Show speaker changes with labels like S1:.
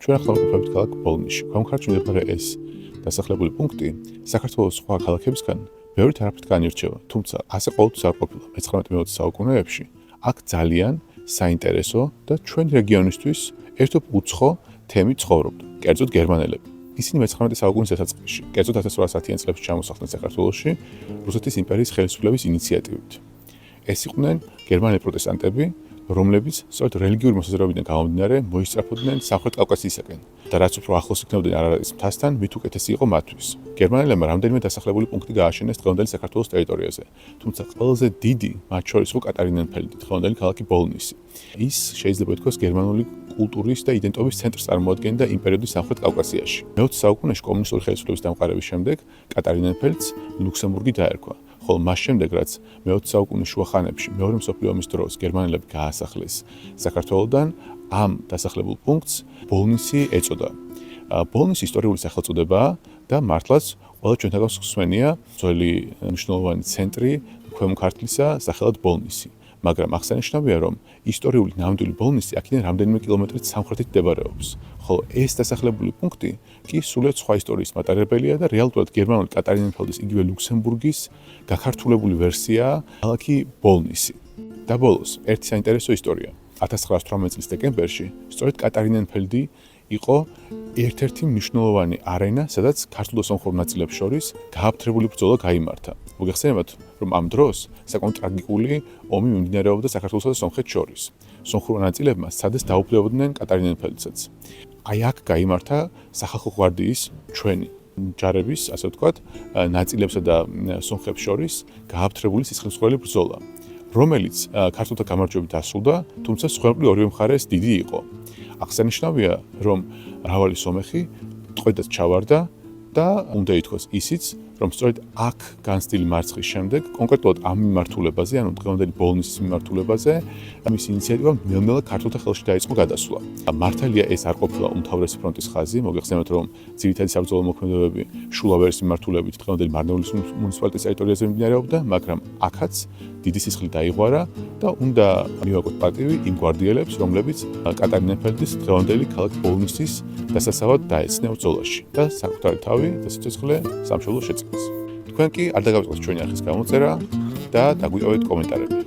S1: ჩვენ ახლა ვიმყოფებით ქალაქ ბოლნისში. ქვემო-ქართლში მდებარე ეს დასახლებული პუნქტი საქართველოს სხვა ქალაქებისგან ბევრით არაფრით განირჩევა, თუმცა ასე ყოველთვის არ ყოფილა მე-19-20 საუკუნეებში. აქ ძალიან საინტერესო და ჩვენ რეგიონისთვის ერთობ უცხო თემი ცხოვრობდა, კერძოდ გერმანელები. ისინი მე-19 საუკუნის დასაწყისში, კერძოდ 1800-იან წლებში ჩამოსახლდნენ საქართველოში რუსეთის იმპერიის ხელისუფლების ინიციატივით. ეს იყვნენ გერმანელი პროტესტანტები, რომლებიც სწორედ რელიგიური მოსაზრებებიდან გამომდინარე მოისწრაფოდნენ სამხრეთ კავკასიისაკენ და რაც უფრო ახლოს იქნებოდნენ არარატის მთასთან, მით უკეთესი იყო მათთვის. გერმანელებმა რამდენიმე დასახლებული პუნქტი გააშენეს დღევანდელი საქართველოს ტერიტორიაზე, თუმცა ყველაზე დიდი მათ შორის იყო კატარინენფელდი, დღევანდელი ქალაქი ბოლნისი. ის შეიძლება ითქვას გერმანული კულტურის და იდენტობის ცენტრს წარმოადგენდა იმ პერიოდის სამხრეთ კავკასიაში. მე-20 საუკუნეში კომუნისტური ხელისუფლების დამყარების შემდეგ კატარინენფელდს ლუქსემბურგი დაერქვა. ხოლო მას შემდეგ, რაც მე-20 საუკუნის შუა ხანებში მეორე მსოფლიო ომის დროს გერმანელები გაასახლეს საქართველოდან, ამ დასახლებულ პუნქტს ბოლნისი ეწოდა. ბოლნისი ისტორიული სახელწოდებაა და მართლაც ყველა ჩვენთაგავს ხსვენია ძველი მნიშვნელოვანი ცენტრი ქვემო ქართლისა სახელად ბოლნისი. მაგრამ აღსანიშნავია, რომ ისტორიული ნამდვილი ბოლნისი აქედან რამდენიმე კილომეტრით სამხრეთით მდებარეობს. ხოლო ეს დასახლებული პუნქტი კი სულად სხვა ისტორიის მატარებელია და რეალურად გერმანული კატარინენფელდის იგივე ლუქსემბურგის გაქართულებული ვერსიაა ქალაქი ბოლნისი. და ბოლოს, ერთი საინტერესო ისტორია. 1918 წლის დეკემბერში სწორედ კატარინენფელდი იყო ერთ-ერთი მნიშვნელოვანი არენა, სადაც ქართულ და სომხურ ნაწილებს შორის გააფთრებული ბრძოლა გაიმართა. მოგეხსენებათ, რომ ამ დროს საკმაოდ ტრაგიკული ომი მიმდინარეობდა საქართველოსა და სომხეთს შორის. სომხურმა ნაწილებმა სცადეს დაუფლებოდნენ კატარინენფელდსაც. აი აქ გაიმართა სახალხო გვარდიის ჩვენი ჯარების, ასე ვთქვათ, ნაწილებსა და სომხებს შორის გააფთრებული სისხლისმღვრელი ბრძოლა, რომელიც ქართულთა გამარჯვებით დასრულდა, თუმცა სხეულის ორივე მხარეს დიდი იყო. აღსანიშნავია, რომ მრავალი სომეხი ტყვედად ჩავარდა და უნდა ითქვას ისიც, რომ სწორედ აქ განცდილი მარცხის შემდეგ, კონკრეტულად ამ მიმართულებაზე, ანუ დღევანდელი ბოლნისის მიმართულებაზე, მის ინიციატივამ ნელ-ნელა ქართულთა ხელში დაიწყო გადასვლა. მართალია ეს არ ყოფილა უმთავრესი ფრონტის ხაზი, მოგეხსენებათ, რომ ძირითადი საბრძოლო მოქმედებები შულავერის მიმართულებით დღევანდელი მარნეულის მუნიციპალიტეტის ტერიტორიაზე მიმდინარეობდა, მაგრამ აქაც დიდი სისხლი დაიღვარა და უნდა მივაკოთ პატივი იმ გვარდიელებს, რომლებიც კატარინენფელდის დღევანდელი ქალაქ ბოლნისის დასასავად დაეცნენ ბრძოლაში და საკუთარი თავი და სიცოცხლე სამშობლოს შეწყვეტეს. თქვენ კი არ დაგავიწყოთ ჩვენი არხის გამოწერა და დაგვიტოვეთ კომენტარები.